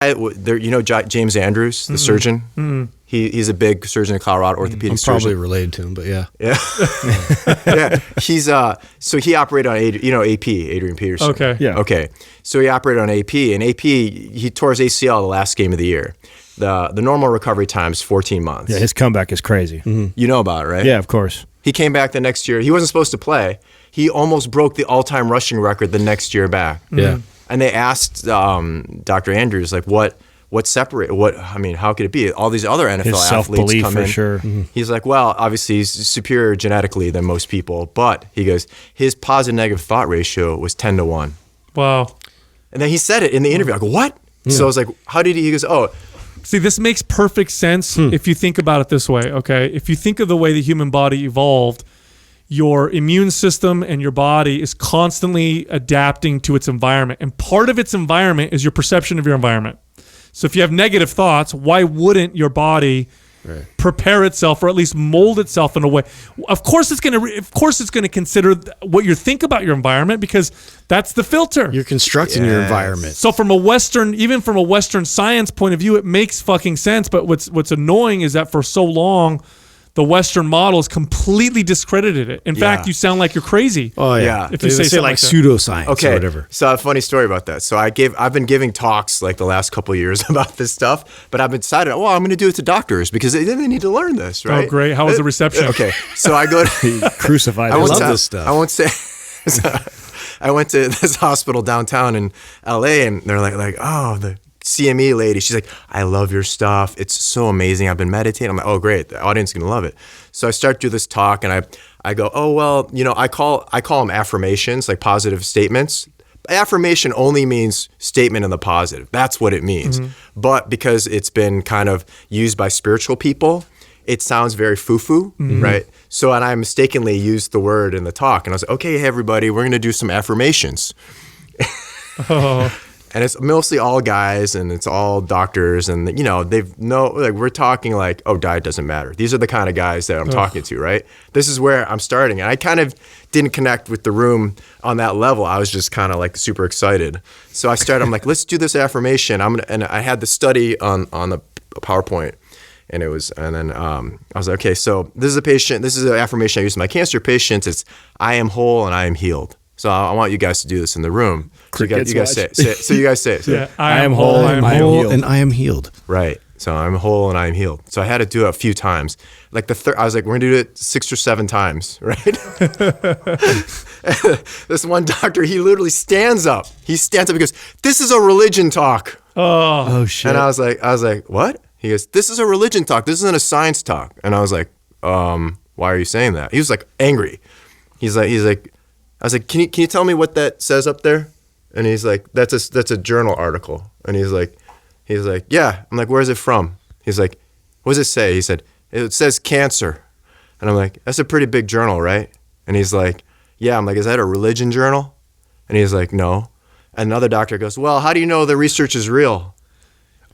James Andrews, the surgeon? Mm-hmm. He's a big surgeon in Colorado, orthopedic surgeon. I'm probably related to him, but yeah. Yeah. He's so he operated on Adrian Peterson. Okay. Yeah. Okay. So he operated on AP, and AP, he tore his ACL the last game of the year. The normal recovery time is 14 months. Yeah, his comeback is crazy. Mm-hmm. You know about it, right? Yeah, of course. He came back the next year. He wasn't supposed to play. He almost broke the all-time rushing record the next year back. Yeah. And they asked Dr. Andrews, like, how could it be? All these other NFL His athletes come for in. Sure. Mm-hmm. He's like, well, obviously he's superior genetically than most people, but he goes, his positive negative thought ratio was 10-1. Wow. And then he said it in the interview. I go, what? So I was like, how did he goes, oh. See, this makes perfect sense if you think about it this way, okay? If you think of the way the human body evolved, your immune system and your body is constantly adapting to its environment. And part of its environment is your perception of your environment. So if you have negative thoughts, why wouldn't your body prepare itself, or at least mold itself in a way? Of course it's going to consider what you think about your environment, because that's the filter. You're constructing your environment. So even from a Western science point of view, it makes fucking sense. But what's annoying is that for so long, the Western model has completely discredited it. In fact, you sound like you're crazy. Oh yeah. If you say like pseudoscience or whatever. So a funny story about that. So I've been giving talks like the last couple of years about this stuff, but I've decided, I'm going to do it to doctors because they need to learn this, right? Oh, great. How was the reception? Okay. So I go to crucified. I love this stuff. I won't say. I went to this hospital downtown in LA, and they're like, oh, the CME lady, she's like, I love your stuff. It's so amazing. I've been meditating. I'm like, oh, great. The audience is going to love it. So I start to do this talk, and I go, oh, well, I call them affirmations, like positive statements. Affirmation only means statement in the positive. That's what it means. Mm-hmm. But because it's been kind of used by spiritual people, it sounds very foo-foo, right? So, and I mistakenly used the word in the talk, and I was like, okay, hey, everybody, we're going to do some affirmations. And it's mostly all guys, and it's all doctors, and we're talking like, oh, diet doesn't matter. These are the kind of guys that I'm talking to, right? This is where I'm starting, and I kind of didn't connect with the room on that level. I was just kind of like super excited. So I'm like, let's do this affirmation. And I had the study on the PowerPoint, and then I was like, okay, so this is an affirmation I use with my cancer patients. It's, I am whole and I am healed. So I want you guys to do this in the room. So you guys say it. So you guys say it. Yeah, I am whole, and I am healed. Right. So I'm whole and I am healed. So I had to do it a few times. Like I was like, we're gonna do it 6 or 7 times, right? This one doctor, he literally stands up. He stands up and goes, "This is a religion talk." Oh shit. And I was like, what? He goes, "This is a religion talk. This isn't a science talk." And I was like, why are you saying that? He was like angry. He's like. I was like, can you tell me what that says up there? And he's like, that's a journal article. And he's like, yeah. I'm like, where's it from? He's like, what does it say? He said, it says cancer. And I'm like, that's a pretty big journal, right? And he's like, yeah. I'm like, is that a religion journal? And he's like, no. And another doctor goes, well, how do you know the research is real?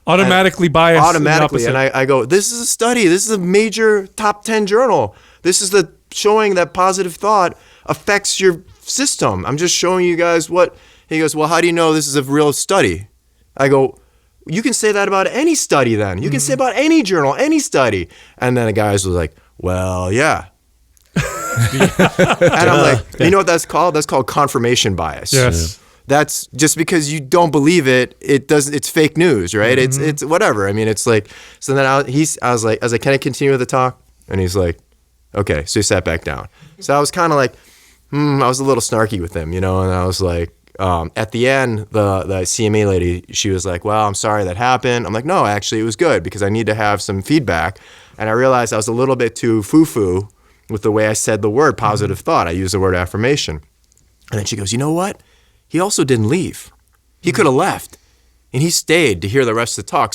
Automatically biased. Automatically. And I go, this is a study. This is a major top 10 journal. This is showing that positive thought affects your system. I'm just showing you guys what. He goes, well, how do you know this is a real study? I go, you can say that about any study then. You can say about any journal, any study. And then the guys was like, well, yeah. And I'm like, you know what that's called? That's called confirmation bias. Yes. That's just because you don't believe it. It's fake news, right? It's whatever. I mean, it's like, so then I was like, can I continue with the talk? And he's like, okay. So he sat back down. So I was kind of like, I was a little snarky with him, and I was like, at the end, the CMA lady, she was like, well, I'm sorry that happened. I'm like, no, actually, it was good because I need to have some feedback. And I realized I was a little bit too foo-foo with the way I said the word positive thought. I used the word affirmation. And then she goes, you know what? He also didn't leave. He could have left. And he stayed to hear the rest of the talk.